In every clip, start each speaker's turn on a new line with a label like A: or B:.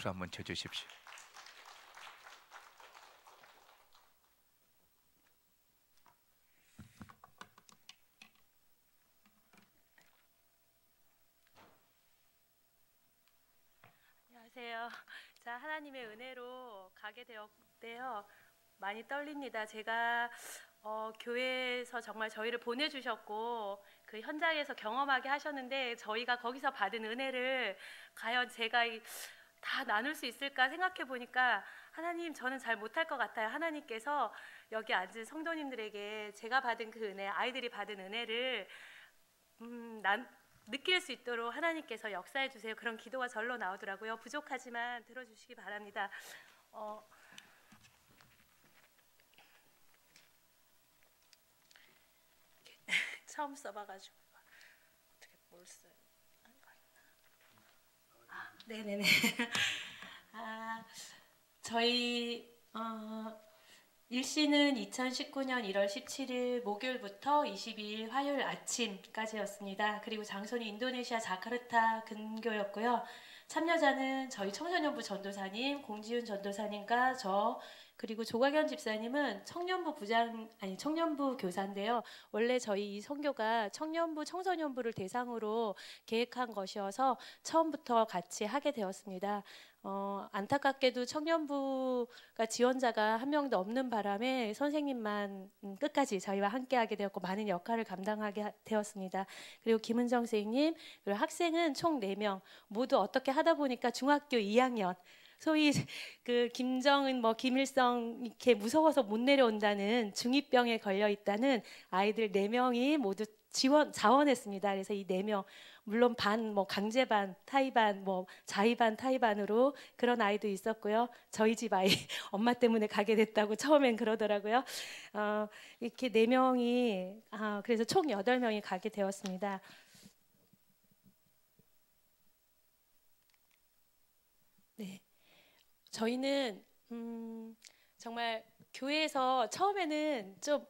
A: 박수 한번 쳐주십시오.
B: 안녕하세요. 자, 하나님의 은혜로 가게 되었는데요. 많이 떨립니다. 제가 교회에서 정말 저희를 보내주셨고 그 현장에서 경험하게 하셨는데 저희가 거기서 받은 은혜를 과연 제가 다 나눌 수 있을까 생각해 보니까 하나님, 저는 잘 못할 것 같아요. 하나님께서 여기 앉은 성도님들에게 제가 받은 그 은혜, 아이들이 받은 은혜를 느낄 수 있도록 하나님께서 역사해 주세요. 그런 기도가 절로 나오더라고요. 부족하지만 들어주시기 바랍니다. 처음 써봐가지고 어떻게 뭘 써요? 네네네. 저희 일시는 2019년 1월 17일 목요일부터 22일 화요일 아침까지였습니다. 그리고 장소는 인도네시아 자카르타 근교였고요. 참여자는 저희 청소년부 전도사님, 공지윤 전도사님과 저, 그리고 조가견 집사님은 청년부 교사인데요. 원래 저희 이 선교가 청년부, 청소년부를 대상으로 계획한 것이어서 처음부터 같이 하게 되었습니다. 안타깝게도 청년부가 지원자가 한 명도 없는 바람에 선생님만 끝까지 저희와 함께하게 되었고 많은 역할을 감당하게 되었습니다. 그리고 김은정 선생님, 그리고 학생은 총 4명 모두 어떻게 하다 보니까 중학교 2학년, 소위 그 김정은 김일성 이렇게 무서워서 못 내려온다는 중이병에 걸려 있다는 아이들 4명이 모두 자원했습니다. 그래서 이 4명 물론 강제반, 타이반, 자의반, 타이반으로 그런 아이도 있었고요. 저희 집 아이 엄마 때문에 가게 됐다고 처음엔 그러더라고요. 이렇게 4명이 그래서 총 8명이 가게 되었습니다. 네, 저희는 정말 교회에서 처음에는 좀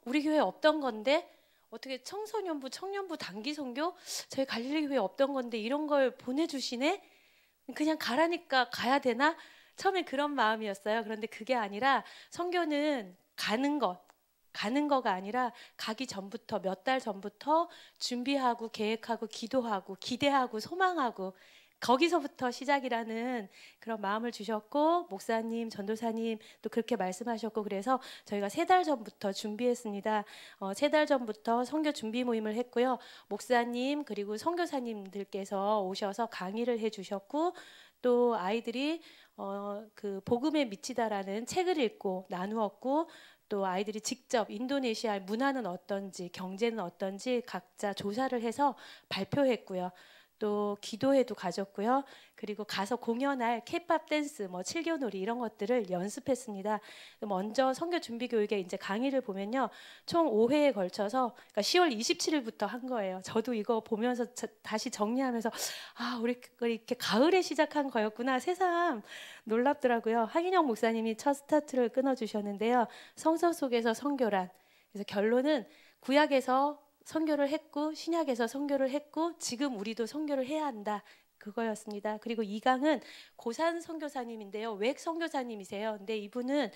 B: 우리 교회 없던 건데 어떻게 청소년부, 청년부 단기 선교? 저희 갈릴리 교회 없던 건데 이런 걸 보내주시네? 그냥 가라니까 가야 되나? 처음에 그런 마음이었어요. 그런데 그게 아니라 선교는 가는 거가 아니라 가기 전부터 몇 달 전부터 준비하고 계획하고 기도하고 기대하고 소망하고 거기서부터 시작이라는 그런 마음을 주셨고 목사님, 전도사님 또 그렇게 말씀하셨고 그래서 저희가 3달 전부터 준비했습니다. 3달 전부터 선교 준비 모임을 했고요. 목사님 그리고 선교사님들께서 오셔서 강의를 해주셨고 또 아이들이 그 복음에 미치다라는 책을 읽고 나누었고 또 아이들이 직접 인도네시아의 문화는 어떤지 경제는 어떤지 각자 조사를 해서 발표했고요. 또 기도회도 가졌고요. 그리고 가서 공연할 케이팝 댄스, 칠교놀이 이런 것들을 연습했습니다. 먼저 선교 준비 교육에 이제 강의를 보면요, 총 5회에 걸쳐서 그러니까 10월 27일부터 한 거예요. 저도 이거 보면서 다시 정리하면서 우리 이렇게 가을에 시작한 거였구나. 새삼 놀랍더라고요. 하긴영 목사님이 첫 스타트를 끊어주셨는데요. 성서 속에서 선교란. 그래서 결론은 구약에서 선교를 했고 신약에서 선교를 했고 지금 우리도 선교를 해야 한다. 그거였습니다. 그리고 2강은 고산 선교사님인데요. 외국 선교사님이세요. 근데 이분은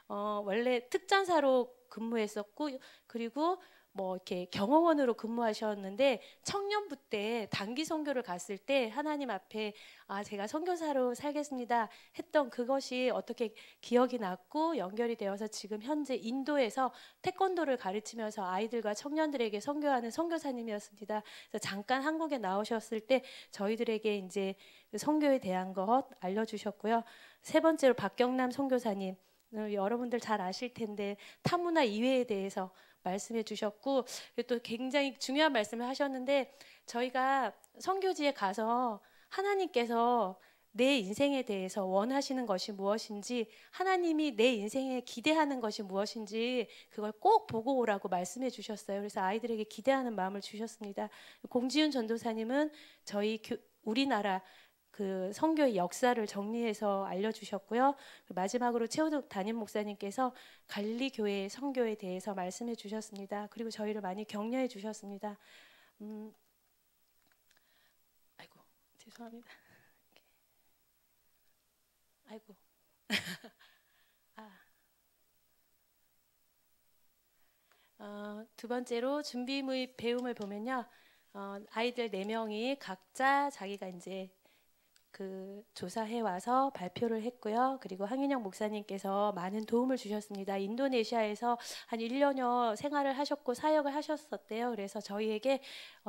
B: 원래 특전사로 근무했었고 그리고 이렇게 경호원으로 근무하셨는데 청년부 때 단기 선교를 갔을 때 하나님 앞에 제가 선교사로 살겠습니다 했던 그것이 어떻게 기억이 났고 연결이 되어서 지금 현재 인도에서 태권도를 가르치면서 아이들과 청년들에게 선교하는 선교사님이었습니다. 그래서 잠깐 한국에 나오셨을 때 저희들에게 이제 선교에 대한 것 알려주셨고요. 3번째로 박경남 선교사님, 여러분들 잘 아실 텐데 타문화 이회에 대해서 말씀해 주셨고 또 굉장히 중요한 말씀을 하셨는데 저희가 선교지에 가서 하나님께서 내 인생에 대해서 원하시는 것이 무엇인지 하나님이 내 인생에 기대하는 것이 무엇인지 그걸 꼭 보고 오라고 말씀해 주셨어요. 그래서 아이들에게 기대하는 마음을 주셨습니다. 공지윤 전도사님은 저희 우리나라 그 선교의 역사를 정리해서 알려주셨고요. 마지막으로 최우덕 담임 목사님께서 갈릴리 교회 선교에 대해서 말씀해 주셨습니다. 그리고 저희를 많이 격려해 주셨습니다. 아이고 죄송합니다. 아이고. 두 번째로 준비 및 배움을 보면요. 아이들 4명이 각자 자기가 이제 그 조사해 와서 발표를 했고요. 그리고 황인영 목사님께서 많은 도움을 주셨습니다. 인도네시아에서 한 1년여 생활을 하셨고 사역을 하셨었대요. 그래서 저희에게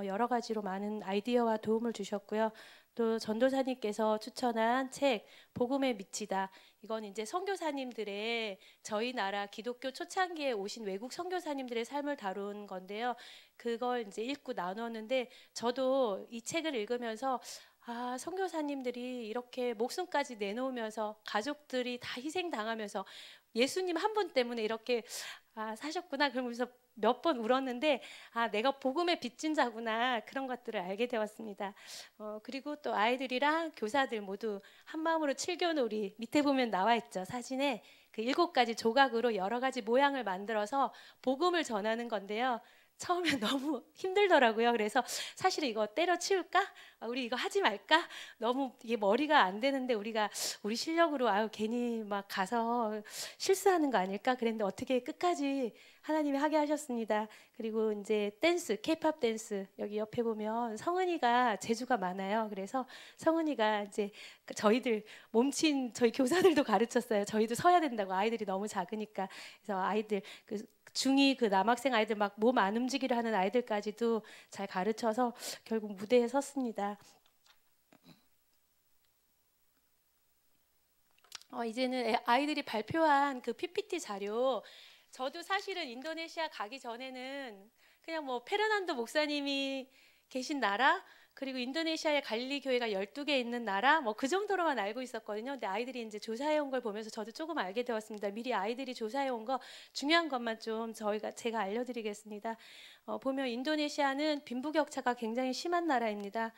B: 여러 가지로 많은 아이디어와 도움을 주셨고요. 또 전도사님께서 추천한 책 복음에 미치다. 이건 이제 선교사님들의 저희 나라 기독교 초창기에 오신 외국 선교사님들의 삶을 다룬 건데요. 그걸 이제 읽고 나눴는데 저도 이 책을 읽으면서 선교사님들이 이렇게 목숨까지 내놓으면서 가족들이 다 희생당하면서 예수님 한 분 때문에 이렇게 사셨구나 그러면서 몇 번 울었는데 내가 복음의 빚진 자구나 그런 것들을 알게 되었습니다. 그리고 또 아이들이랑 교사들 모두 한마음으로 칠교놀이 밑에 보면 나와 있죠. 사진에 그 7가지 조각으로 여러 가지 모양을 만들어서 복음을 전하는 건데요. 처음에 너무 힘들더라고요. 그래서 사실 이거 때려치울까? 우리 이거 하지 말까? 너무 이게 머리가 안 되는데 우리가 우리 실력으로 괜히 막 가서 실수하는 거 아닐까? 그랬는데 어떻게 끝까지 하나님이 하게 하셨습니다. 그리고 이제 댄스, 케이팝 댄스 여기 옆에 보면 성은이가 재주가 많아요. 그래서 성은이가 이제 저희들 몸친 저희 교사들도 가르쳤어요. 저희도 서야 된다고 아이들이 너무 작으니까. 그래서 아이들 중2 그 남학생 아이들 막 몸 안 움직이려 하는 아이들까지도 잘 가르쳐서 결국 무대에 섰습니다. 이제는 아이들이 발표한 그 PPT 자료 저도 사실은 인도네시아 가기 전에는 그냥 뭐 페르난도 목사님이 계신 나라 그리고 인도네시아의 갈릴리 교회가 12개 있는 나라 뭐 그 정도로만 알고 있었거든요. 근데 아이들이 이제 조사해 온 걸 보면서 저도 조금 알게 되었습니다. 미리 아이들이 조사해 온 거 중요한 것만 좀 제가 알려드리겠습니다. 보면 인도네시아는 빈부격차가 굉장히 심한 나라입니다.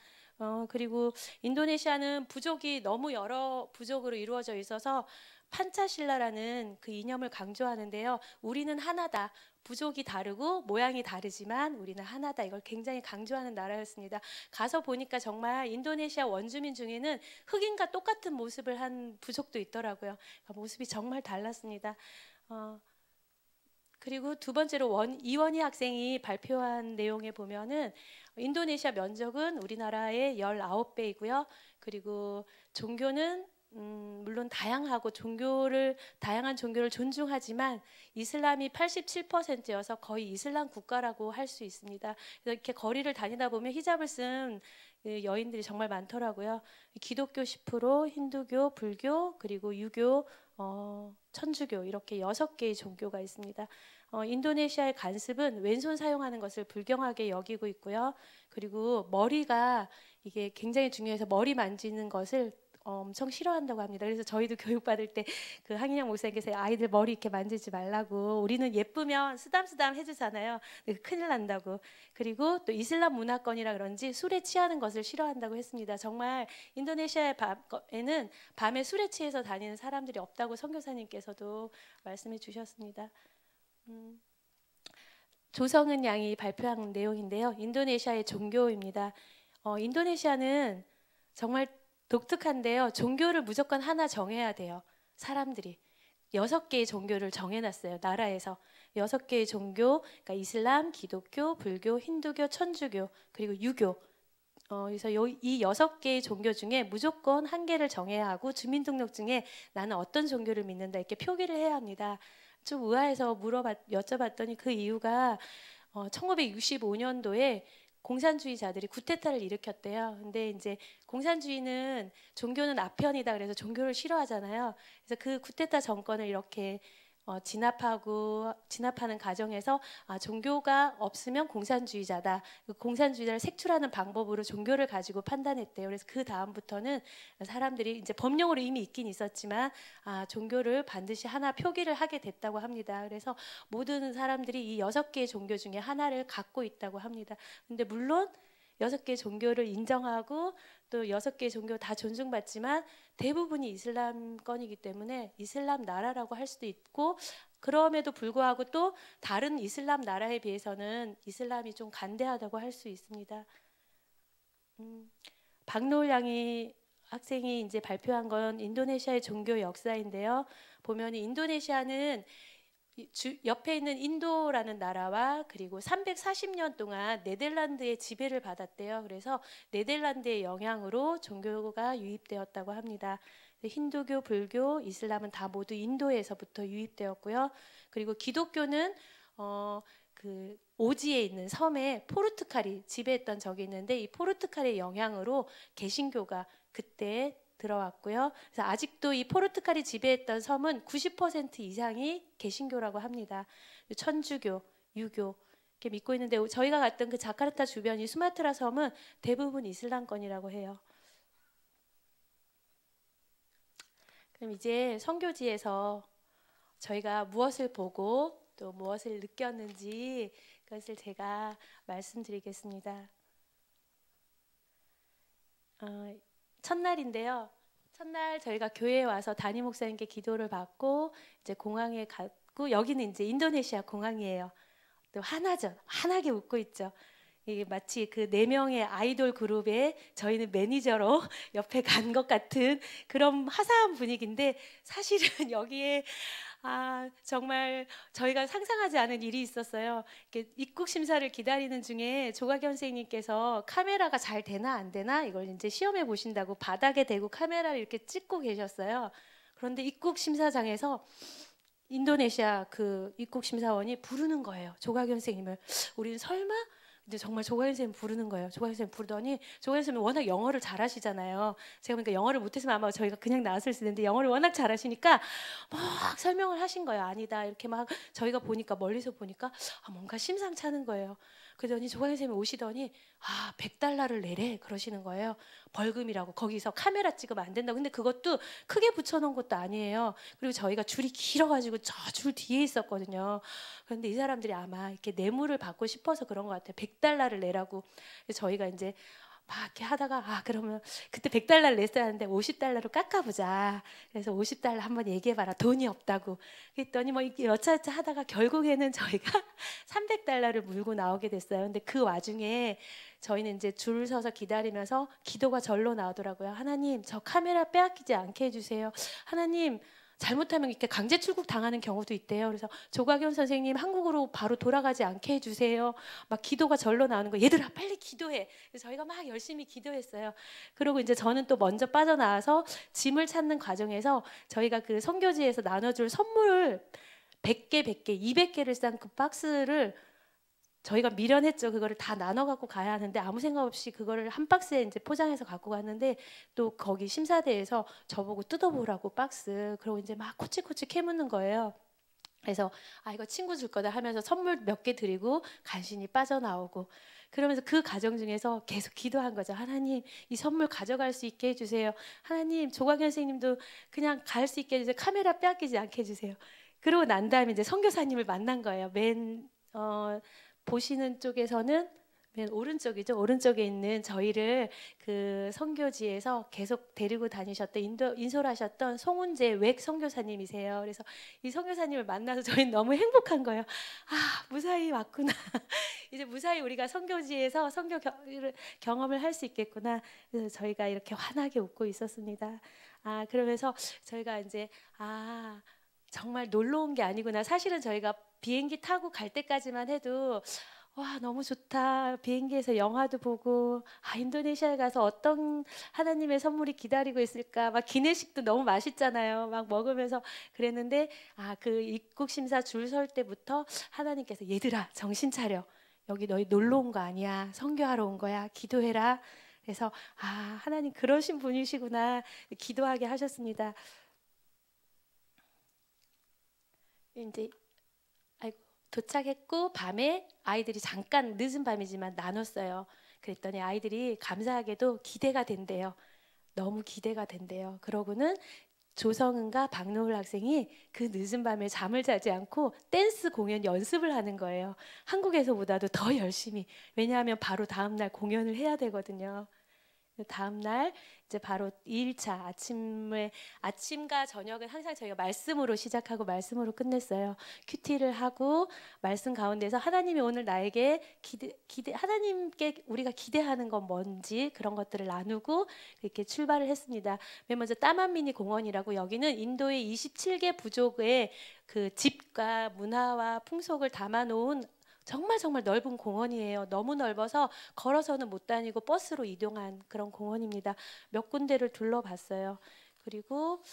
B: 그리고 인도네시아는 부족이 너무 여러 부족으로 이루어져 있어서 판차실라라는 그 이념을 강조하는데요. 우리는 하나다. 부족이 다르고 모양이 다르지만 우리는 하나다. 이걸 굉장히 강조하는 나라였습니다. 가서 보니까 정말 인도네시아 원주민 중에는 흑인과 똑같은 모습을 한 부족도 있더라고요. 모습이 정말 달랐습니다. 그리고 두 번째로 이원희 학생이 발표한 내용에 보면은 인도네시아 면적은 우리나라의 19배이고요. 그리고 종교는 물론 다양한 종교를 존중하지만 이슬람이 87%여서 거의 이슬람 국가라고 할 수 있습니다. 그래서 이렇게 거리를 다니다 보면 히잡을 쓴 여인들이 정말 많더라고요. 기독교 10%, 힌두교, 불교, 그리고 유교, 천주교 이렇게 6개의 종교가 있습니다. 인도네시아의 간습은 왼손 사용하는 것을 불경하게 여기고 있고요. 그리고 머리가 이게 굉장히 중요해서 머리 만지는 것을 엄청 싫어한다고 합니다. 그래서 저희도 교육받을 때 그 황인영 목사님께서 아이들 머리 이렇게 만지지 말라고 우리는 예쁘면 쓰담쓰담 해주잖아요. 큰일 난다고. 그리고 또 이슬람 문화권이라 그런지 술에 취하는 것을 싫어한다고 했습니다. 정말 인도네시아에는 밤에 술에 취해서 다니는 사람들이 없다고 선교사님께서도 말씀해 주셨습니다. 조성은 양이 발표한 내용인데요. 인도네시아의 종교입니다. 인도네시아는 정말 독특한데요. 종교를 무조건 하나 정해야 돼요. 사람들이 6개의 종교를 정해놨어요. 나라에서 6개의 종교, 그러니까 이슬람, 기독교, 불교, 힌두교, 천주교, 그리고 유교. 그래서 이 6개의 종교 중에 무조건 한 개를 정해야 하고 주민등록증에 나는 어떤 종교를 믿는다 이렇게 표기를 해야 합니다. 좀 의아해서 여쭤봤더니 그 이유가 1965년도에 공산주의자들이 쿠데타를 일으켰대요. 근데 이제 공산주의는 종교는 아편이다 그래서 종교를 싫어하잖아요. 그래서 그 쿠데타 정권을 이렇게 진압하는 과정에서 종교가 없으면 공산주의자다. 그 공산주의자를 색출하는 방법으로 종교를 가지고 판단했대요. 그래서 그 다음부터는 사람들이 이제 법령으로 이미 있긴 있었지만 종교를 반드시 하나 표기를 하게 됐다고 합니다. 그래서 모든 사람들이 이 6개의 종교 중에 하나를 갖고 있다고 합니다. 근데 물론 6개의 종교를 인정하고 또 6개의 종교 다 존중받지만 대부분이 이슬람권이기 때문에 이슬람 나라라고 할 수도 있고 그럼에도 불구하고 또 다른 이슬람 나라에 비해서는 이슬람이 좀 간대하다고 할 수 있습니다. 박노을 양이 학생이 이제 발표한 건 인도네시아의 종교 역사인데요. 보면 인도네시아는 옆에 있는 인도라는 나라와 그리고 340년 동안 네덜란드의 지배를 받았대요. 그래서 네덜란드의 영향으로 종교가 유입되었다고 합니다. 힌두교, 불교, 이슬람은 다 모두 인도에서부터 유입되었고요. 그리고 기독교는 그 오지에 있는 섬에 포르투갈이 지배했던 적이 있는데 이 포르투갈의 영향으로 개신교가 그때 들어왔고요. 그래서 아직도 이 포르투갈이 지배했던 섬은 90% 이상이 개신교라고 합니다. 천주교, 유교 이렇게 믿고 있는데 저희가 갔던 그 자카르타 주변 이 수마트라 섬은 대부분 이슬람권이라고 해요. 그럼 이제 선교지에서 저희가 무엇을 보고 또 무엇을 느꼈는지 그것을 제가 말씀드리겠습니다. 첫날인데요. 첫날 저희가 교회에 와서 담임 목사님께 기도를 받고 이제 공항에 갔고 여기는 이제 인도네시아 공항이에요. 또 하나죠. 환하게 웃고 있죠. 이게 마치 그 4명의 아이돌 그룹에 저희는 매니저로 옆에 간 것 같은 그런 화사한 분위기인데 사실은 여기에 정말 저희가 상상하지 않은 일이 있었어요. 이렇게 입국 심사를 기다리는 중에 조가경 선생님께서 카메라가 잘 되나 안 되나 이걸 이제 시험해 보신다고 바닥에 대고 카메라를 이렇게 찍고 계셨어요. 그런데 입국 심사장에서 인도네시아 그 입국 심사원이 부르는 거예요. 조가경 선생님을. 우리는 설마? 근데 정말 조가연 선생님 부르는 거예요. 조가연 선생님 부르더니 조가연 선생님 워낙 영어를 잘하시잖아요. 제가 보니까 영어를 못했으면 아마 저희가 그냥 나왔을 수 있는데 영어를 워낙 잘하시니까 막 설명을 하신 거예요. 아니다 이렇게 막 저희가 보니까 멀리서 보니까 뭔가 심상찮은 거예요. 그러더니 조가연 선생님이 오시더니 100달러를 내래 그러시는 거예요. 벌금이라고. 거기서 카메라 찍으면 안 된다고. 근데 그것도 크게 붙여놓은 것도 아니에요. 그리고 저희가 줄이 길어가지고 저 줄 뒤에 있었거든요. 그런데 이 사람들이 아마 이렇게 뇌물을 받고 싶어서 그런 것 같아요. 100달러를 내라고. 그래서 저희가 이제 막 이렇게 하다가 그러면 그때 100달러를 냈어야 하는데 50달러로 깎아보자. 그래서 50달러 한번 얘기해봐라. 돈이 없다고. 그랬더니 뭐 여차여차 하다가 결국에는 저희가 300달러를 물고 나오게 됐어요. 근데 그 와중에 저희는 이제 줄 서서 기다리면서 기도가 절로 나오더라고요. 하나님, 저 카메라 빼앗기지 않게 해주세요. 하나님, 잘못하면 이렇게 강제 출국 당하는 경우도 있대요. 그래서 조가경 선생님 한국으로 바로 돌아가지 않게 해주세요. 막 기도가 절로 나오는 거. 얘들아 빨리 기도해. 그래서 저희가 막 열심히 기도했어요. 그리고 이제 저는 또 먼저 빠져나와서 짐을 찾는 과정에서 저희가 그 선교지에서 나눠줄 선물을 100개, 200개를 싼 그 박스를 저희가 미련했죠. 그거를 다 나눠 갖고 가야 하는데 아무 생각 없이 그거를 한 박스에 이제 포장해서 갖고 갔는데 또 거기 심사대에서 저보고 뜯어보라고 박스. 그리고 이제 막 코치코치 캐묻는 거예요. 그래서 이거 친구 줄 거다 하면서 선물 몇 개 드리고 간신히 빠져나오고 그러면서 그 과정 중에서 계속 기도한 거죠. 하나님 이 선물 가져갈 수 있게 해주세요. 하나님 조광현 선생님도 그냥 갈 수 있게 해주세요. 카메라 빼앗기지 않게 해주세요. 그러고 난 다음에 이제 선교사님을 만난 거예요. 보시는 쪽에서는 맨 오른쪽이죠. 오른쪽에 있는 저희를 그 선교지에서 계속 데리고 다니셨던 인솔하셨던 송은재 웩 선교사님이세요. 그래서 이 선교사님을 만나서 저희는 너무 행복한 거예요. 무사히 왔구나. 이제 무사히 우리가 선교지에서 선교 경험을 할 수 있겠구나. 그래서 저희가 이렇게 환하게 웃고 있었습니다. 그러면서 저희가 이제 정말 놀러 온 게 아니구나. 사실은 저희가 비행기 타고 갈 때까지만 해도 와 너무 좋다. 비행기에서 영화도 보고 인도네시아에 가서 어떤 하나님의 선물이 기다리고 있을까. 막 기내식도 너무 맛있잖아요. 막 먹으면서 그랬는데 그 입국 심사 줄 설 때부터 하나님께서 얘들아 정신 차려. 여기 너희 놀러 온 거 아니야. 선교하러 온 거야. 기도해라. 그래서 하나님 그러신 분이시구나. 기도하게 하셨습니다. 이제 도착했고 밤에 아이들이 잠깐 늦은 밤이지만 나눴어요. 그랬더니 아이들이 감사하게도 기대가 된대요. 너무 기대가 된대요. 그러고는 조성은과 박노을 학생이 그 늦은 밤에 잠을 자지 않고 댄스 공연 연습을 하는 거예요. 한국에서보다도 더 열심히. 왜냐하면 바로 다음날 공연을 해야 되거든요. 다음 날 이제 바로 2일차 아침과 저녁은 항상 저희가 말씀으로 시작하고 말씀으로 끝냈어요. 큐티를 하고 말씀 가운데서 하나님이 오늘 나에게 하나님께 우리가 기대하는 건 뭔지 그런 것들을 나누고 이렇게 출발을 했습니다. 맨 먼저 따만미니 공원이라고, 여기는 인도의 27개 부족의 그 집과 문화와 풍속을 담아놓은 정말 정말 넓은 공원이에요. 너무 넓어서 걸어서는 못 다니고 버스로 이동한 그런 공원입니다. 몇 군데를 둘러봤어요. 그리고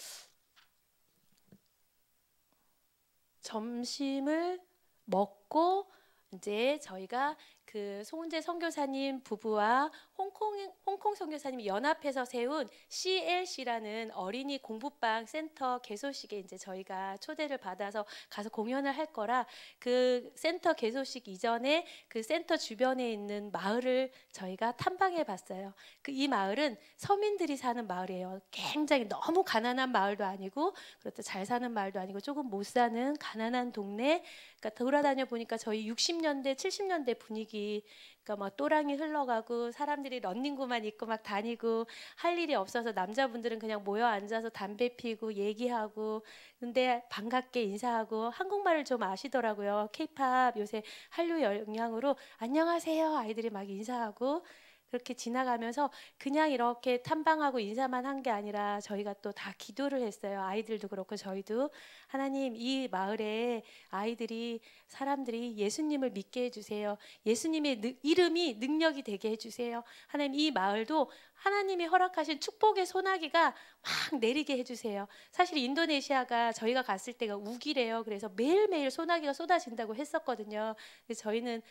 B: 점심을 먹고 이제 저희가 그 송은재 선교사님 부부와 홍콩 선교사님이 연합해서 세운 CLC라는 어린이 공부방 센터 개소식에 이제 저희가 초대를 받아서 가서 공연을 할 거라, 그 센터 개소식 이전에 그 센터 주변에 있는 마을을 저희가 탐방해 봤어요. 이 마을은 서민들이 사는 마을이에요. 굉장히 너무 가난한 마을도 아니고 그렇다 잘 사는 마을도 아니고 조금 못 사는 가난한 동네. 그러니까 돌아다녀 보니까 저희 60년대 70년대 분위기, 그러니까 뭐 또랑이 흘러가고 사람들이 런닝구만 입고 막 다니고 할 일이 없어서 남자분들은 그냥 모여 앉아서 담배 피고 얘기하고, 근데 반갑게 인사하고 한국말을 좀 아시더라고요. 케이팝 요새 한류 영향으로 안녕하세요 아이들이 막 인사하고, 그렇게 지나가면서 그냥 이렇게 탐방하고 인사만 한 게 아니라 저희가 또 다 기도를 했어요. 아이들도 그렇고 저희도. 하나님, 이 마을에 아이들이 사람들이 예수님을 믿게 해주세요. 예수님의 이름이 능력이 되게 해주세요. 하나님, 이 마을도 하나님이 허락하신 축복의 소나기가 막 내리게 해주세요. 사실 인도네시아가 저희가 갔을 때가 우기래요. 그래서 매일매일 소나기가 쏟아진다고 했었거든요. 근데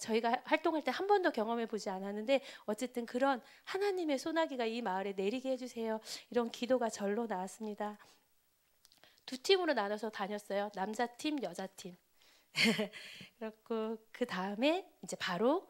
B: 저희가 활동할 때 한 번도 경험해 보지 않았는데 어쨌든 그런 하나님의 소나기가 이 마을에 내리게 해주세요. 이런 기도가 절로 나왔습니다. 두 팀으로 나눠서 다녔어요. 남자팀, 여자팀. 그렇고 그 다음에 이제 바로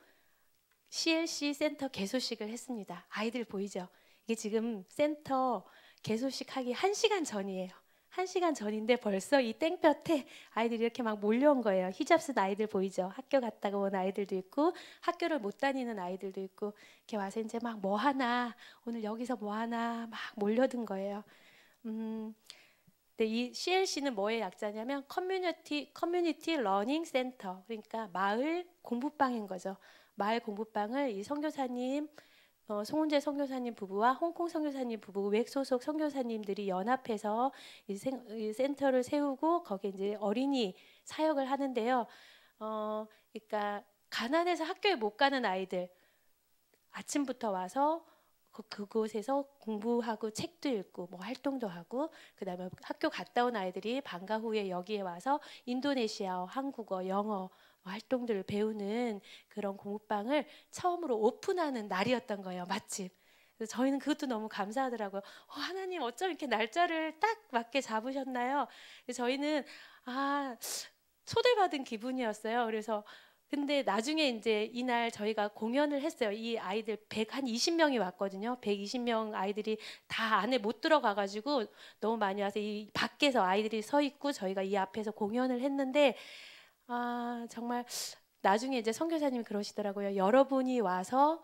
B: CLC 센터 개소식을 했습니다. 아이들 보이죠? 이게 지금 센터 개소식 하기 1시간 전이에요. 1시간 전인데 벌써 이 땡볕에 아이들이 이렇게 막 몰려온 거예요. 히잡 쓴 아이들 보이죠? 학교 갔다가 온 아이들도 있고 학교를 못 다니는 아이들도 있고, 이렇게 와서 이제 막 뭐 하나, 오늘 여기서 뭐 하나 막 몰려든 거예요. 근데 이 CLC는 뭐의 약자냐면 커뮤니티 러닝 센터, 그러니까 마을 공부방인 거죠. 마을 공부방을 이 선교사님, 송은재 선교사님 부부와 홍콩 선교사님 부부, 외 소속 선교사님들이 연합해서 이 센터를 세우고 거기에 이제 어린이 사역을 하는데요. 그러니까 가난해서 학교에 못 가는 아이들 아침부터 와서 그곳에서 공부하고 책도 읽고 뭐 활동도 하고, 그다음에 학교 갔다 온 아이들이 방과 후에 여기에 와서 인도네시아어, 한국어, 영어 활동들을 배우는 그런 공부방을 처음으로 오픈하는 날이었던 거예요. 마침. 그래서 저희는 그것도 너무 감사하더라고요. 하나님 어쩜 이렇게 날짜를 딱 맞게 잡으셨나요? 저희는 초대받은 기분이었어요. 그래서 근데 나중에 이제 이날 저희가 공연을 했어요. 이 아이들 120명이 왔거든요. 120명 아이들이 다 안에 못 들어가 가지고 너무 많이 와서 이 밖에서 아이들이 서 있고 저희가 이 앞에서 공연을 했는데, 정말 나중에 이제 선교사님이 그러시더라고요. 여러분이 와서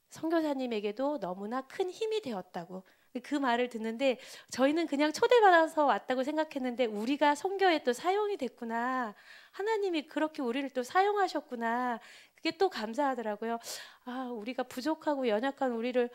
B: 선교사님에게도 너무나 큰 힘이 되었다고. 그 말을 듣는데 저희는 그냥 초대받아서 왔다고 생각했는데 우리가 선교에 또 사용이 됐구나. 하나님이 그렇게 우리를 또 사용하셨구나. 그게 또 감사하더라고요. 우리가 부족하고 연약한 우리를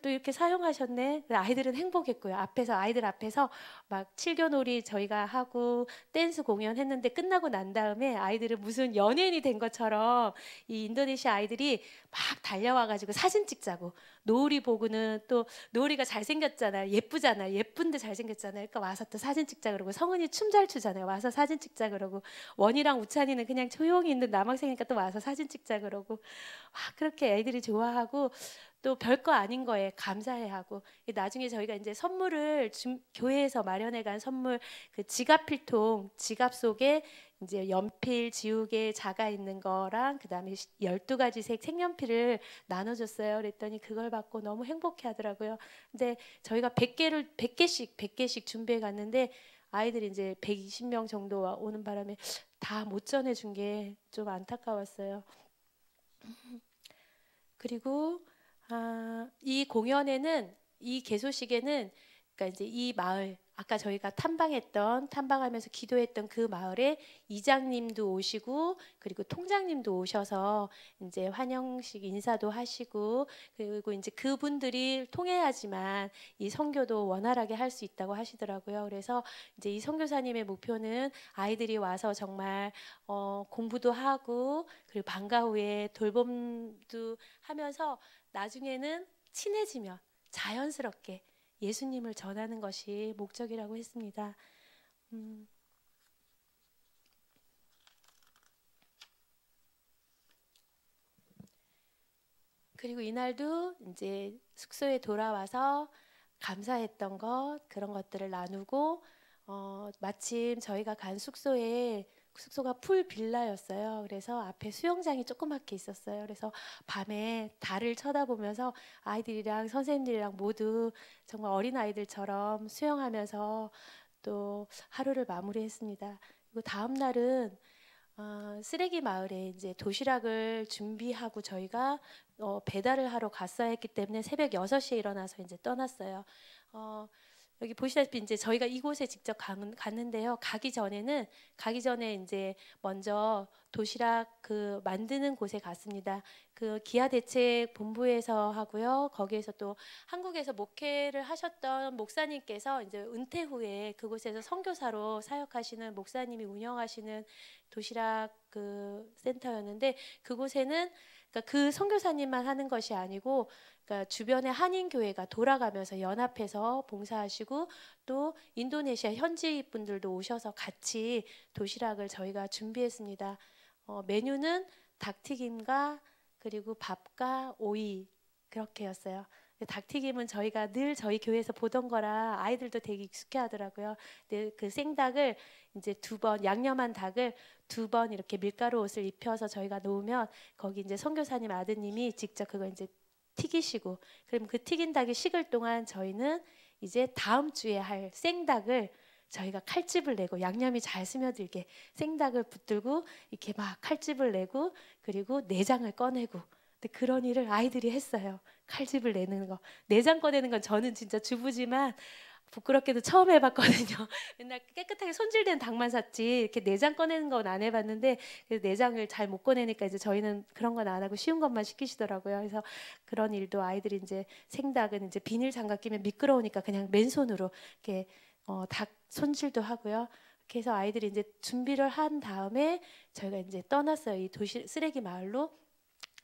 B: 또 이렇게 사용하셨네. 아이들은 행복했고요. 아이들 앞에서 막 칠교놀이 저희가 하고 댄스 공연했는데 끝나고 난 다음에 아이들은 무슨 연예인이 된 것처럼 이 인도네시아 아이들이 막 달려와가지고 사진 찍자고. 노을이 보고는 또 노을이가 잘생겼잖아요. 예쁘잖아요. 예쁜데 잘생겼잖아요. 그러니까 와서 또 사진 찍자 그러고, 성은이 춤 잘 추잖아요. 와서 사진 찍자 그러고, 원이랑 우찬이는 그냥 조용히 있는 남학생이니까 또 와서 사진 찍자 그러고, 그렇게 애들이 좋아하고 또 별거 아닌 거에 감사해하고, 나중에 저희가 이제 선물을 교회에서 마련해간 선물, 그 지갑 필통, 지갑 속에 이제 연필, 지우개, 자가 있는 거랑 그다음에 12가지 색 색연필을 나눠줬어요. 그랬더니 그걸 받고 너무 행복해하더라고요. 근데 저희가 100개씩 준비해 갔는데 아이들이 이제 120명 정도 오는 바람에 다 못 전해준 게 좀 안타까웠어요. 그리고 이 공연에는 이 개소식에는 그러니까 이제 이 마을 아까 저희가 탐방하면서 기도했던 그 마을에 이장님도 오시고 그리고 통장님도 오셔서 이제 환영식 인사도 하시고 그리고 이제 그분들이 통해야지만 이 선교도 원활하게 할 수 있다고 하시더라고요. 그래서 이제 이 선교사님의 목표는 아이들이 와서 정말 공부도 하고 그리고 방과 후에 돌봄도 하면서 나중에는 친해지면 자연스럽게 예수님을 전하는 것이 목적이라고 했습니다. 그리고 이날도 이제 숙소에 돌아와서 감사했던 것 그런 것들을 나누고 마침 저희가 간 숙소가 풀 빌라였어요. 그래서 앞에 수영장이 조그맣게 있었어요. 그래서 밤에 달을 쳐다보면서 아이들이랑 선생님들이랑 모두 정말 어린 아이들처럼 수영하면서 또 하루를 마무리했습니다. 그리고 다음 날은 쓰레기 마을에 이제 도시락을 준비하고 저희가 배달을 하러 갔어야 했기 때문에 새벽 6시에 일어나서 이제 떠났어요. 여기 보시다시피 이제 저희가 이곳에 직접 갔는데요. 가기 전에 이제 먼저 도시락 그 만드는 곳에 갔습니다. 그 기아대책 본부에서 하고요. 거기에서 또 한국에서 목회를 하셨던 목사님께서 이제 은퇴 후에 그곳에서 선교사로 사역하시는 목사님이 운영하시는 도시락 그 센터였는데 그곳에는 그러니까 그 선교사님만 하는 것이 아니고 그러니까 주변의 한인 교회가 돌아가면서 연합해서 봉사하시고 또 인도네시아 현지 분들도 오셔서 같이 도시락을 저희가 준비했습니다. 메뉴는 닭튀김과 그리고 밥과 오이 그렇게였어요. 닭튀김은 저희가 늘 저희 교회에서 보던 거라 아이들도 되게 익숙해 하더라고요. 근데 그 생닭을 이제 2번 양념한 닭을 2번 이렇게 밀가루 옷을 입혀서 저희가 놓으면 거기 이제 선교사님 아드님이 직접 그거 이제 튀기시고 그럼 그 튀긴 닭이 식을 동안 저희는 이제 다음 주에 할 생닭을 저희가 칼집을 내고 양념이 잘 스며들게 생닭을 붙들고 이렇게 막 칼집을 내고 그리고 내장을 꺼내고 그런 일을 아이들이 했어요. 칼집을 내는 거. 내장 꺼내는 건 저는 진짜 주부지만 부끄럽게도 처음 해봤거든요. 맨날 깨끗하게 손질된 닭만 샀지 이렇게 내장 꺼내는 건 안 해봤는데 내장을 잘 못 꺼내니까 이제 저희는 그런 건 안 하고 쉬운 것만 시키시더라고요. 그래서 그런 일도 아이들이 이제 생닭은 이제 비닐 장갑 끼면 미끄러우니까 그냥 맨손으로 이렇게 닭 손질도 하고요. 그래서 아이들이 이제 준비를 한 다음에 저희가 이제 떠났어요. 이 쓰레기 마을로.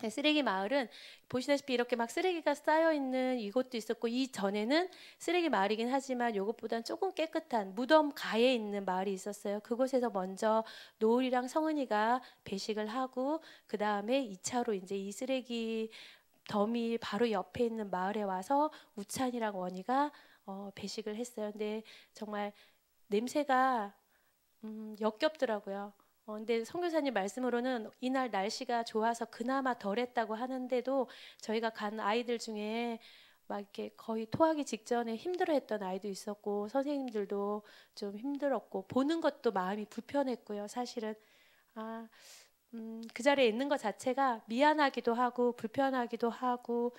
B: 쓰레기 마을은 보시다시피 이렇게 막 쓰레기가 쌓여 있는 이곳도 있었고 이 전에는 쓰레기 마을이긴 하지만 이것보다는 조금 깨끗한 무덤 가에 있는 마을이 있었어요. 그곳에서 먼저 노을이랑 성은이가 배식을 하고 그 다음에 2차로 이제 이 쓰레기 더미 바로 옆에 있는 마을에 와서 우찬이랑 원이가 배식을 했어요. 근데 정말 냄새가 역겹더라고요. 근데 선교사님 말씀으로는 이날 날씨가 좋아서 그나마 덜했다고 하는데도 저희가 간 아이들 중에 막 이렇게 거의 토하기 직전에 힘들어했던 아이도 있었고 선생님들도 좀 힘들었고 보는 것도 마음이 불편했고요. 사실은 그 자리에 있는 것 자체가 미안하기도 하고 불편하기도 하고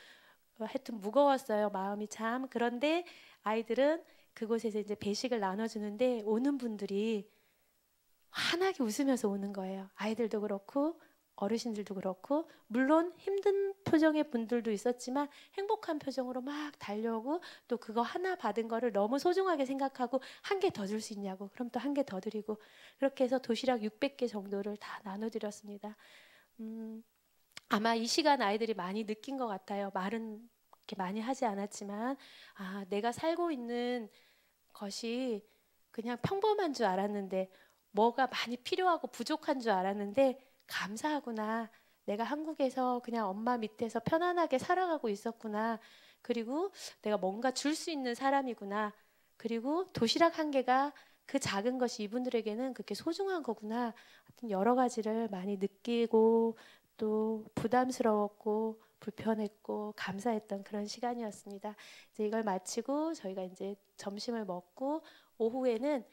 B: 하여튼 무거웠어요. 마음이 참. 그런데 아이들은 그곳에서 이제 배식을 나눠주는데 오는 분들이 환하게 웃으면서 오는 거예요. 아이들도 그렇고 어르신들도 그렇고 물론 힘든 표정의 분들도 있었지만 행복한 표정으로 막 달려오고 또 그거 하나 받은 거를 너무 소중하게 생각하고 한 개 더 줄 수 있냐고 그럼 또 한 개 더 드리고 그렇게 해서 도시락 600개 정도를 다 나눠드렸습니다. 아마 이 시간 아이들이 많이 느낀 것 같아요. 말은 이렇게 많이 하지 않았지만 내가 살고 있는 것이 그냥 평범한 줄 알았는데 뭐가 많이 필요하고 부족한 줄 알았는데 감사하구나. 내가 한국에서 그냥 엄마 밑에서 편안하게 살아가고 있었구나. 그리고 내가 뭔가 줄 수 있는 사람이구나. 그리고 도시락 한 개가 그 작은 것이 이분들에게는 그렇게 소중한 거구나. 하여튼 여러 가지를 많이 느끼고 또 부담스러웠고 불편했고 감사했던 그런 시간이었습니다. 이제 이걸 마치고 저희가 이제 점심을 먹고 오후에는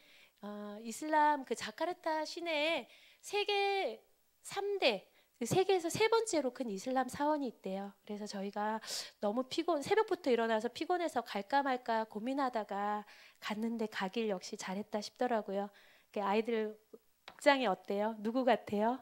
B: 이슬람 그 자카르타 시내에 세계 3대 세계에서 세 번째로 큰 이슬람 사원이 있대요. 그래서 저희가 너무 새벽부터 일어나서 피곤해서 갈까 말까 고민하다가 갔는데 가길 역시 잘했다 싶더라고요. 아이들 복장이 어때요? 누구 같아요?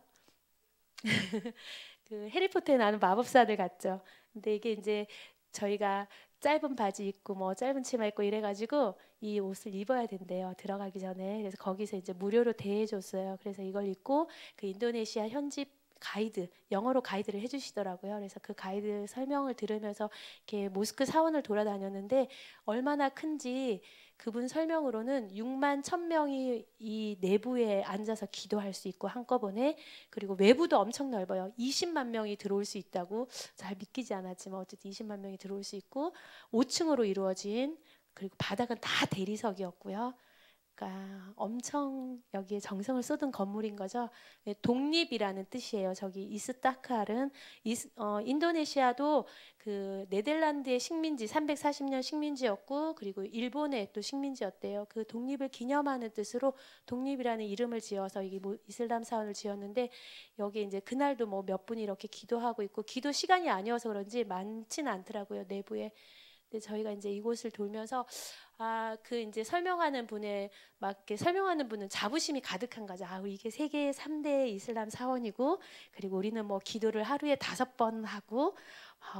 B: 그 해리포터에 나오는 마법사들 같죠. 근데 이게 이제 저희가 짧은 바지 입고 뭐 짧은 치마 입고 이래가지고 이 옷을 입어야 된대요. 들어가기 전에. 그래서 거기서 이제 무료로 대해줬어요. 그래서 이걸 입고 그 인도네시아 현지 가이드, 영어로 가이드를 해주시더라고요. 그래서 그 가이드 설명을 들으면서 이렇게 모스크 사원을 돌아다녔는데 얼마나 큰지 그분 설명으로는 6만 1,000명이 이 내부에 앉아서 기도할 수 있고 한꺼번에, 그리고 외부도 엄청 넓어요. 20만 명이 들어올 수 있다고. 잘 믿기지 않았지만 어쨌든 20만 명이 들어올 수 있고 5층으로 이루어진, 그리고 바닥은 다 대리석이었고요. 그러니까 엄청 여기에 정성을 쏟은 건물인 거죠. 독립이라는 뜻이에요. 저기 이스타크할은 인도네시아도 그 네덜란드의 식민지 340년 식민지였고, 그리고 일본의 또 식민지였대요. 그 독립을 기념하는 뜻으로 독립이라는 이름을 지어서 이게 뭐 이슬람 사원을 지었는데, 여기 이제 그날도 뭐 몇 분이 이렇게 기도하고 있고, 기도 시간이 아니어서 그런지 많지는 않더라고요, 내부에. 근데 저희가 이제 이곳을 돌면서 그 이제 설명하는 분의 막 이렇게 설명하는 분은 자부심이 가득한 거죠. 이게 세계 3대 이슬람 사원이고, 그리고 우리는 뭐 기도를 하루에 5번 하고,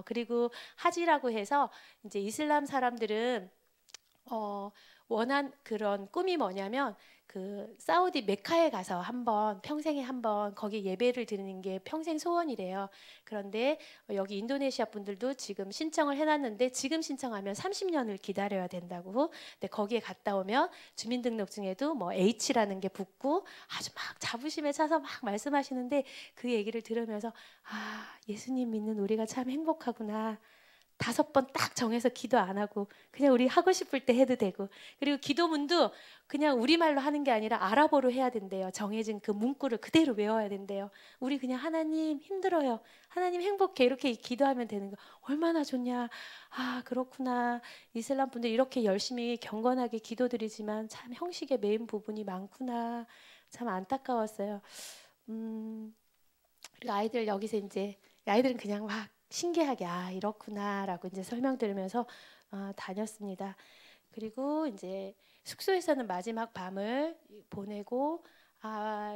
B: 그리고 하지라고 해서 이제 이슬람 사람들은 원한 그런 꿈이 뭐냐면 그 사우디 메카에 가서 한번 평생에 한번 거기 예배를 드리는 게 평생 소원이래요. 그런데 여기 인도네시아 분들도 지금 신청을 해놨는데 지금 신청하면 30년을 기다려야 된다고. 근데 거기에 갔다 오면 주민등록증에도 뭐 H라는 게 붙고 아주 막 자부심에 차서 막 말씀하시는데, 그 얘기를 들으면서 예수님 믿는 우리가 참 행복하구나. 5번 딱 정해서 기도 안 하고 그냥 우리 하고 싶을 때 해도 되고, 그리고 기도문도 그냥 우리말로 하는 게 아니라 아랍어로 해야 된대요. 정해진 그 문구를 그대로 외워야 된대요. 우리 그냥 하나님 힘들어요, 하나님 행복해, 이렇게 기도하면 되는 거 얼마나 좋냐. 그렇구나. 이슬람 분들 이렇게 열심히 경건하게 기도드리지만 참 형식에 매인 부분이 많구나. 참 안타까웠어요. 그리고 아이들 여기서 이제 아이들은 그냥 막 신기하게 이렇구나라고 이제 설명 들으면서 다녔습니다. 그리고 이제 숙소에서는 마지막 밤을 보내고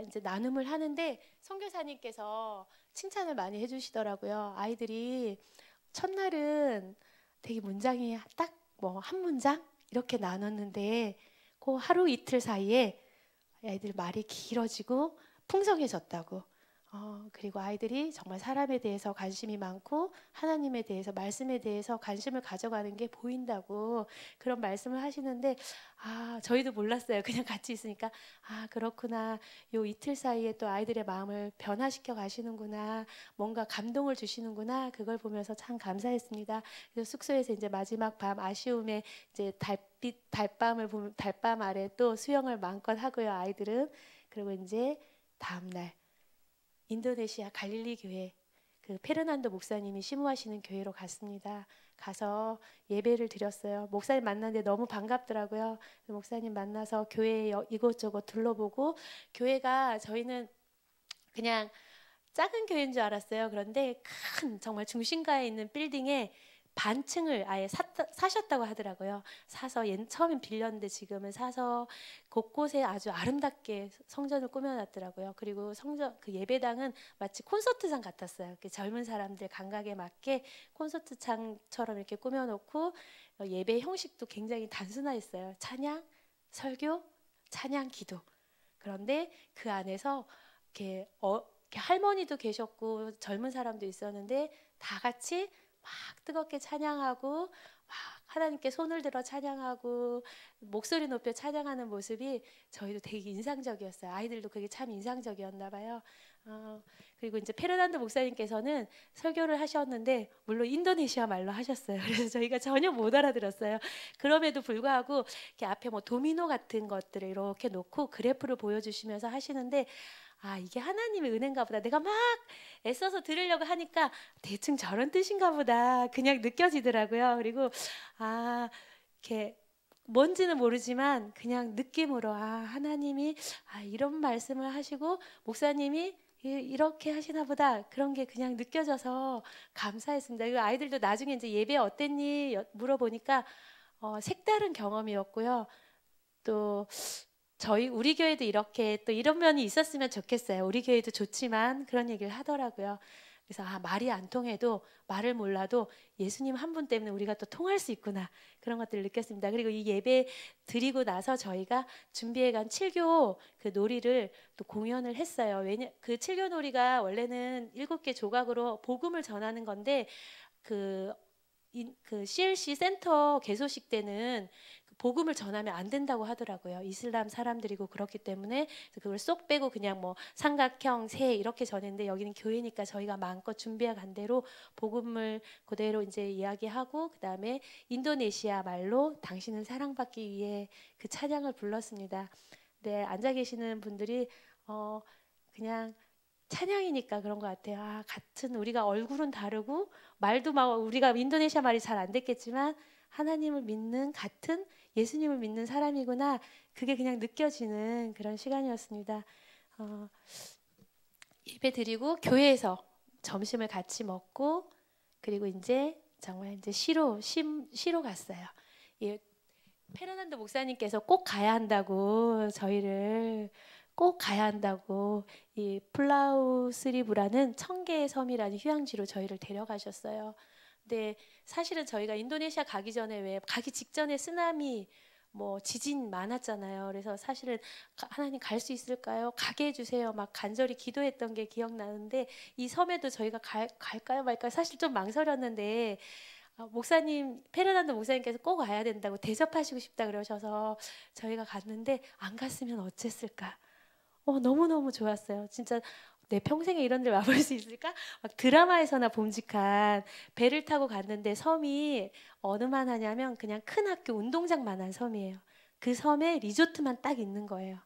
B: 이제 나눔을 하는데 선교사님께서 칭찬을 많이 해주시더라고요. 아이들이 첫날은 되게 문장이 딱 뭐 한 문장 이렇게 나눴는데 그 하루 이틀 사이에 아이들 말이 길어지고 풍성해졌다고. 그리고 아이들이 정말 사람에 대해서 관심이 많고 하나님에 대해서, 말씀에 대해서 관심을 가져가는 게 보인다고 그런 말씀을 하시는데, 저희도 몰랐어요. 그냥 같이 있으니까 그렇구나. 요 이틀 사이에 또 아이들의 마음을 변화시켜 가시는구나. 뭔가 감동을 주시는구나. 그걸 보면서 참 감사했습니다. 그래서 숙소에서 이제 마지막 밤 아쉬움에 이제 달밤 아래 또 수영을 마음껏 하고요, 아이들은. 그리고 이제 다음 날 인도네시아 갈릴리 교회, 그 페르난도 목사님이 심우하시는 교회로 갔습니다. 가서 예배를 드렸어요. 목사님 만났는데 너무 반갑더라고요. 목사님 만나서 교회 이곳저곳 둘러보고, 교회가 저희는 그냥 작은 교회인 줄 알았어요. 그런데 큰 정말 중심가에 있는 빌딩에 반층을 아예 사셨다고 하더라고요. 사서 처음엔 빌렸는데 지금은 사서 곳곳에 아주 아름답게 성전을 꾸며놨더라고요. 그리고 그 예배당은 마치 콘서트장 같았어요. 젊은 사람들 감각에 맞게 콘서트장처럼 이렇게 꾸며놓고 예배 형식도 굉장히 단순화했어요. 찬양, 설교, 찬양, 기도. 그런데 그 안에서 이렇게 할머니도 계셨고 젊은 사람도 있었는데 다 같이 막 뜨겁게 찬양하고 막 하나님께 손을 들어 찬양하고 목소리 높여 찬양하는 모습이 저희도 되게 인상적이었어요. 아이들도 그게 참 인상적이었나 봐요. 그리고 이제 페르난도 목사님께서는 설교를 하셨는데 물론 인도네시아 말로 하셨어요. 그래서 저희가 전혀 못 알아들었어요. 그럼에도 불구하고 이렇게 앞에 뭐 도미노 같은 것들을 이렇게 놓고 그래프를 보여주시면서 하시는데, 이게 하나님의 은혜인가 보다. 내가 막 애써서 들으려고 하니까 대충 저런 뜻인가 보다 그냥 느껴지더라고요. 그리고 이렇게 뭔지는 모르지만 그냥 느낌으로 하나님이 이런 말씀을 하시고 목사님이 이렇게 하시나 보다 그런 게 그냥 느껴져서 감사했습니다. 그리고 아이들도 나중에 이제 예배 어땠니 물어보니까 색다른 경험이었고요. 또 우리 교회도 이렇게 또 이런 면이 있었으면 좋겠어요. 우리 교회도 좋지만 그런 얘기를 하더라고요. 그래서 말이 안 통해도 말을 몰라도 예수님 한 분 때문에 우리가 또 통할 수 있구나 그런 것들을 느꼈습니다. 그리고 이 예배 드리고 나서 저희가 준비해간 칠교 그 놀이를 또 공연을 했어요. 그 칠교 놀이가 원래는 7개 조각으로 복음을 전하는 건데 그 CLC 센터 개소식 때는 복음을 전하면 안 된다고 하더라고요. 이슬람 사람들이고 그렇기 때문에 그걸 쏙 빼고 그냥 뭐 삼각형, 새 이렇게 전했는데 여기는 교회니까 저희가 마음껏 준비해 간 대로 복음을 그대로 이제 이야기하고 그다음에 인도네시아 말로 당신은 사랑받기 위해 그 찬양을 불렀습니다. 네, 앉아 계시는 분들이 그냥 찬양이니까 그런 것 같아요. 같은 우리가 얼굴은 다르고 말도 막 우리가 인도네시아 말이 잘 안 됐겠지만 하나님을 믿는 같은 예수님을 믿는 사람이구나. 그게 그냥 느껴지는 그런 시간이었습니다. 예배 드리고 교회에서 점심을 같이 먹고 그리고 이제 정말 이제 시로 갔어요. 예, 페르난도 목사님께서 꼭 가야 한다고 저희를 꼭 가야 한다고 이 플라우스리브라는 1000개의 섬이라는 휴양지로 저희를 데려가셨어요. 근데 사실은 저희가 인도네시아 가기 전에 왜 가기 직전에 쓰나미 뭐 지진 많았잖아요. 그래서 사실은 하나님 갈 수 있을까요? 가게 해주세요. 막 간절히 기도했던 게 기억나는데 이 섬에도 저희가 갈까요 말까요? 사실 좀 망설였는데 목사님 페르난도 목사님께서 꼭 와야 된다고 대접하시고 싶다 그러셔서 저희가 갔는데 안 갔으면 어쨌을까? 너무너무 좋았어요. 진짜 내 평생에 이런 데 와볼 수 있을까? 막 드라마에서나 봄직한 배를 타고 갔는데 섬이 어느만 하냐면 그냥 큰 학교 운동장만한 섬이에요. 그 섬에 리조트만 딱 있는 거예요.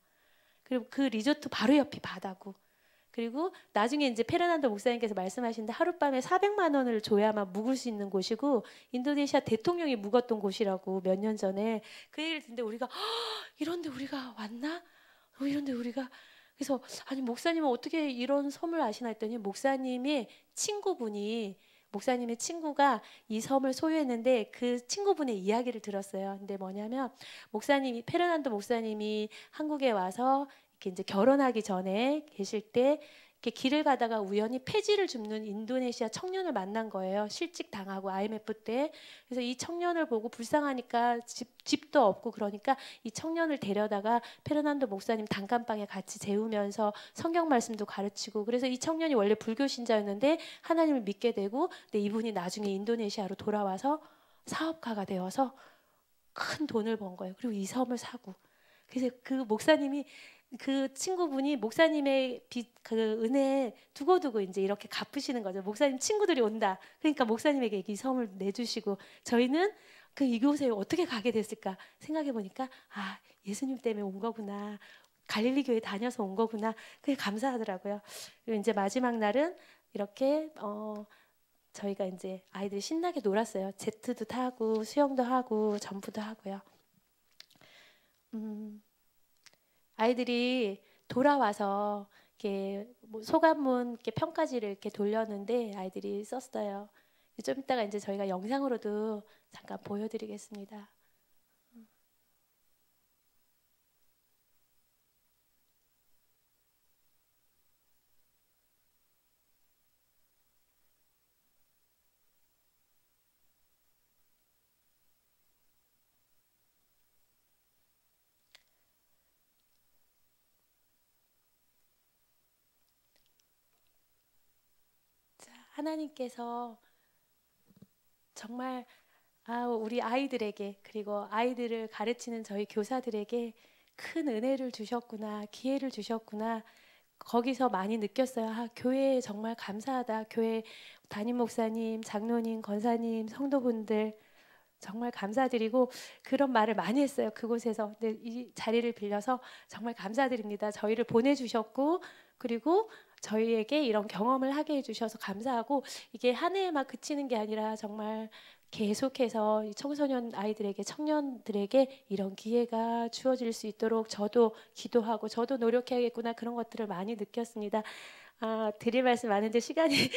B: 그리고 그 리조트 바로 옆이 바다고. 그리고 나중에 이제 페르난도 목사님께서 말씀하시는데 하룻밤에 400만 원을 줘야만 묵을 수 있는 곳이고 인도네시아 대통령이 묵었던 곳이라고 몇 년 전에 그 얘기를 듣는데 우리가 이런데 우리가 왔나? 이런데 우리가 그래서 아니 목사님은 어떻게 이런 섬을 아시나 했더니 목사님의 친구가 이 섬을 소유했는데 그 친구분의 이야기를 들었어요. 근데 뭐냐면 페르난도 목사님이 한국에 와서 이렇게 이제 결혼하기 전에 계실 때 이렇게 길을 가다가 우연히 폐지를 줍는 인도네시아 청년을 만난 거예요. 실직 당하고 IMF 때. 그래서 이 청년을 보고 불쌍하니까 집도 없고 그러니까 이 청년을 데려다가 페르난도 목사님 단칸방에 같이 재우면서 성경 말씀도 가르치고 그래서 이 청년이 원래 불교 신자였는데 하나님을 믿게 되고 근데 이분이 나중에 인도네시아로 돌아와서 사업가가 되어서 큰 돈을 번 거예요. 그리고 이 섬을 사고 그래서 그 목사님이 그 친구분이 목사님의 그 은혜 두고두고 이제 이렇게 갚으시는 거죠. 목사님 친구들이 온다. 그러니까 목사님에게 이 섬을 내주시고 저희는 이곳에 어떻게 가게 됐을까 생각해 보니까 예수님 때문에 온 거구나. 갈릴리 교회 다녀서 온 거구나. 그게 감사하더라고요. 그리고 이제 마지막 날은 이렇게 저희가 이제 아이들 신나게 놀았어요. 제트도 타고 수영도 하고 점프도 하고요. 아이들이 돌아와서 이렇게 뭐 소감문 이렇게 평가지를 이렇게 돌렸는데 아이들이 썼어요. 좀 이따가 이제 저희가 영상으로도 잠깐 보여드리겠습니다. 하나님께서 정말 우리 아이들에게 그리고 아이들을 가르치는 저희 교사들에게 큰 은혜를 주셨구나, 기회를 주셨구나. 거기서 많이 느꼈어요. 교회에 정말 감사하다. 교회 담임 목사님, 장로님, 권사님, 성도분들 정말 감사드리고 그런 말을 많이 했어요. 그곳에서. 근데 이 자리를 빌려서 정말 감사드립니다. 저희를 보내주셨고 그리고 저희에게 이런 경험을 하게 해주셔서 감사하고 이게 한 해에만 그치는 게 아니라 정말 계속해서 청소년 아이들에게 청년들에게 이런 기회가 주어질 수 있도록 저도 기도하고 저도 노력해야겠구나 그런 것들을 많이 느꼈습니다. 드릴 말씀 많은데 시간이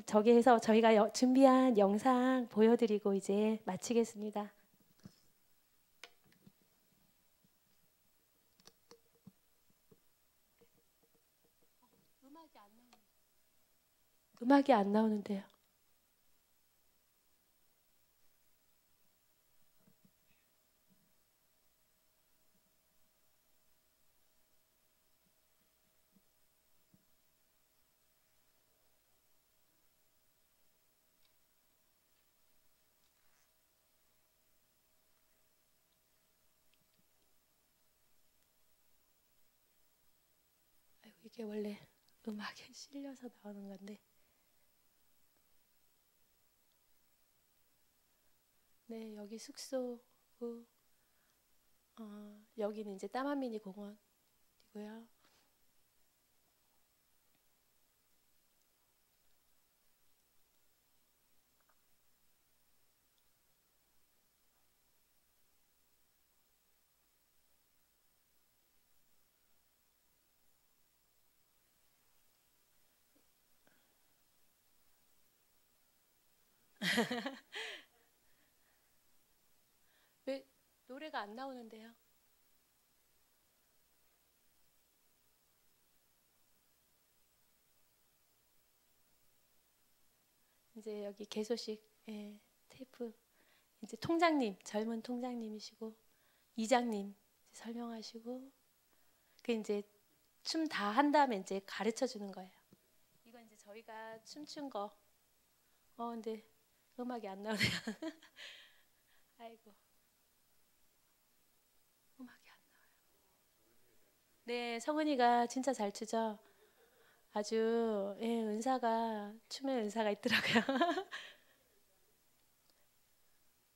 B: 저기 해서 저희가 준비한 영상 보여드리고 이제 마치겠습니다. 음악이 안 나오는데요. 이게 원래 음악에 실려서 나오는 건데. 네, 여기 숙소고, 여기는 이제 따마미니 공원이고요. 왜 노래가 안 나오는데요? 이제 여기 개소식 테이프 이제 통장님, 젊은 통장님이시고 이장님 설명하시고 그 이제 춤 다 한 다음에 이제 가르쳐 주는 거예요. 이건 이제 저희가 춤춘 거. 근데 음악이 안 나오네요. 아이고. 음악이 안 나와요. 네, 성은이가 진짜 잘 추죠. 아주 은사가 춤에 은사가 있더라고요.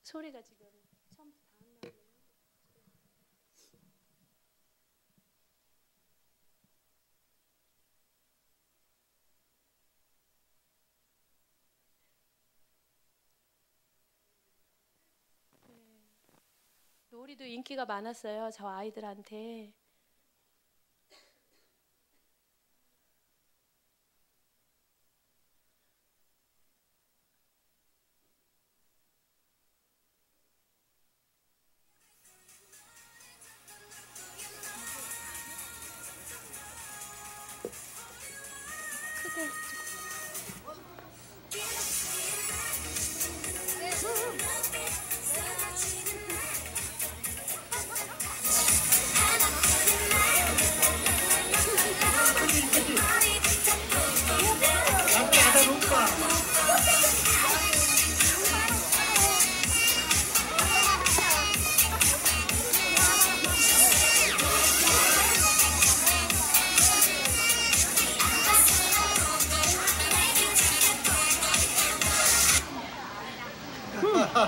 B: 소리가 지금 처음부터 다 안 나오네요. 놀이도 인기가 많았어요. 저 아이들한테. 크게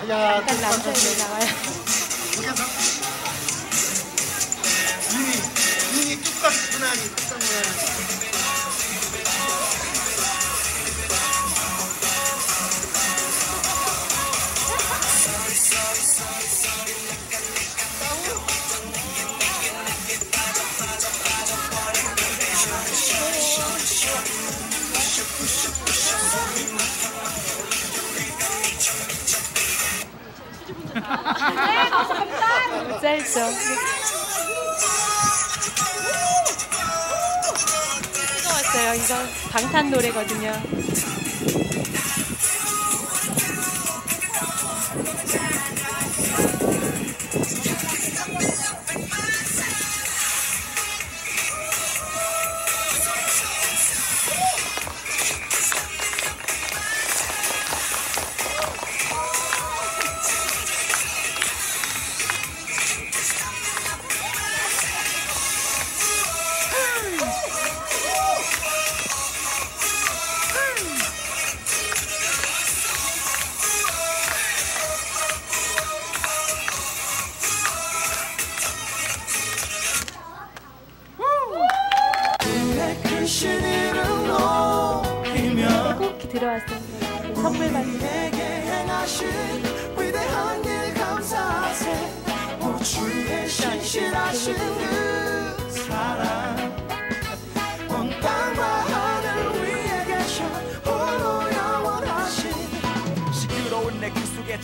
B: 약간 남자애들 나와요.
A: 눈이 뚝딱구나.
B: 너무 짧죠. 뜨거웠어요. 이거 방탄 노래거든요. 꼭 들어왔어요. 선물 받는
C: 위대한 일 감사하세. 주의 신실하신 그 사랑 온 땅과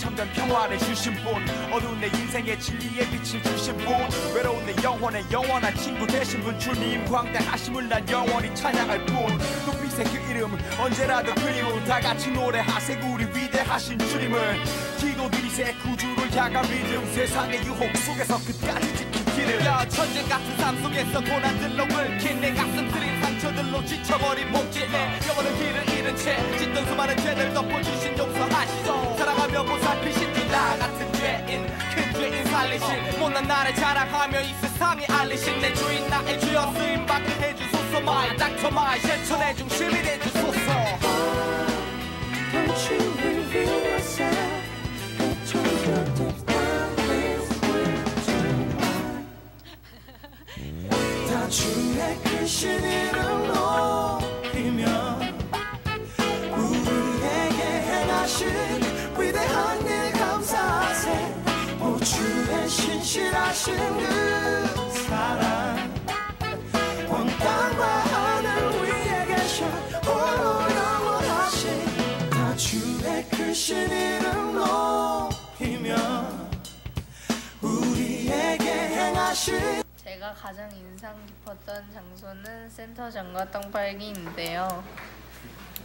D: 참된 평화를 주신 분 어두운 내 인생의 진리의 빛을 주신 분 외로운 내 영혼의 영원한 친구 되신 분 주님 광대하심을 난 영원히 찬양할 뿐 눈빛의 그 이름 언제라도 그리운 다같이 노래하세 우리 위대하신 주님을 기도드리세 구주를 향한 믿음 세상의 유혹 속에서 끝까지 지킨 길을 야 천재 같은 삶 속에서 고난들로 긁힌 내 가슴 들인 상처들로 지쳐버린 몸짓 내 영원한 길을 잃은 채 짓던 수많은 죄를 덮어주신 용서하시소 사랑하며 보살피신 주 나 같은 죄인 큰 죄인 살리신 못난 나를 자랑하며 이 세상에 알리신 내 주인 나의 주여 쓰임받게 해주소서 마의 닥터 마의 실천의 중심이 되주소서
C: Don't you reveal yourself Let your truth down with 다 주의 크신 이름 높이며 우리에게 행하신 위대한 일 감사하세 오 주의 신실하신 그 사랑 온 땅과 하늘 위에 계셔 홀로 영원하신 다 주의 크신 이름 높이며 우리에게 행하신
E: 제가 가장 인상 깊었던 장소는 센터장과 땅밟기인데요.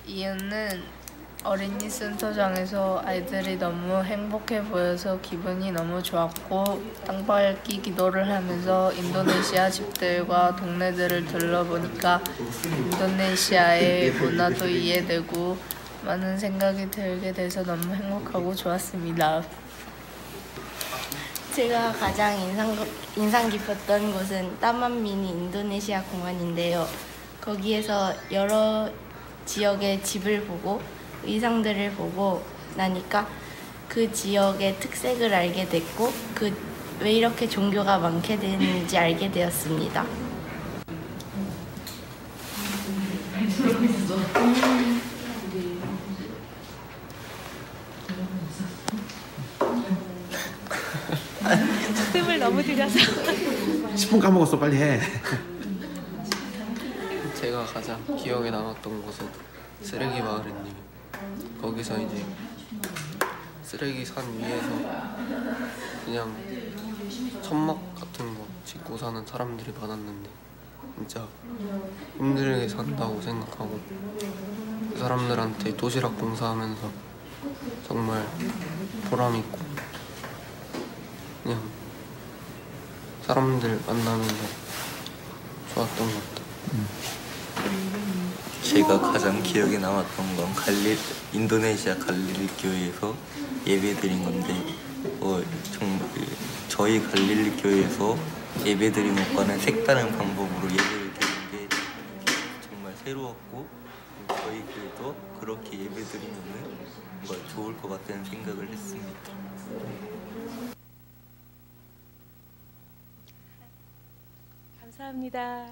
E: 이유는 어린이 센터장에서 아이들이 너무 행복해 보여서 기분이 너무 좋았고 땅밟기 기도를 하면서 인도네시아 집들과 동네들을 둘러보니까 인도네시아의 문화도 이해되고 많은 생각이 들게 돼서 너무 행복하고 좋았습니다.
F: 제가 가장 인상 깊었던 곳은 따만 미니 인도네시아 공원인데요. 거기에서 여러 지역의 집을 보고 의상들을 보고 나니까 그 지역의 특색을 알게 됐고 왜 이렇게 종교가 많게 되는지 알게 되었습니다.
B: 틈을 너무 들여서
G: 10분 까먹었어. 빨리 해.
H: 제가 가장 기억에 남았던 곳은 쓰레기 마을입니다. 거기서 이제 쓰레기 산 위에서 그냥 천막 같은 거 짓고 사는 사람들이 많았는데 진짜 힘들게 산다고 생각하고 그 사람들한테 도시락 봉사하면서 정말 보람 있고 그냥 사람들 만나면서 좋았던 것 같아요.
I: 제가 가장 기억에 남았던 건 인도네시아 갈릴리 교회에서 예배드린 건데 정말 저희 갈릴리 교회에서 예배드린 것과는 색다른 방법으로 예배를 드린 게 정말 새로웠고 저희 교회도 그렇게 예배드리면은 뭔가 좋을 것 같다는 생각을 했습니다.
B: 감사합니다.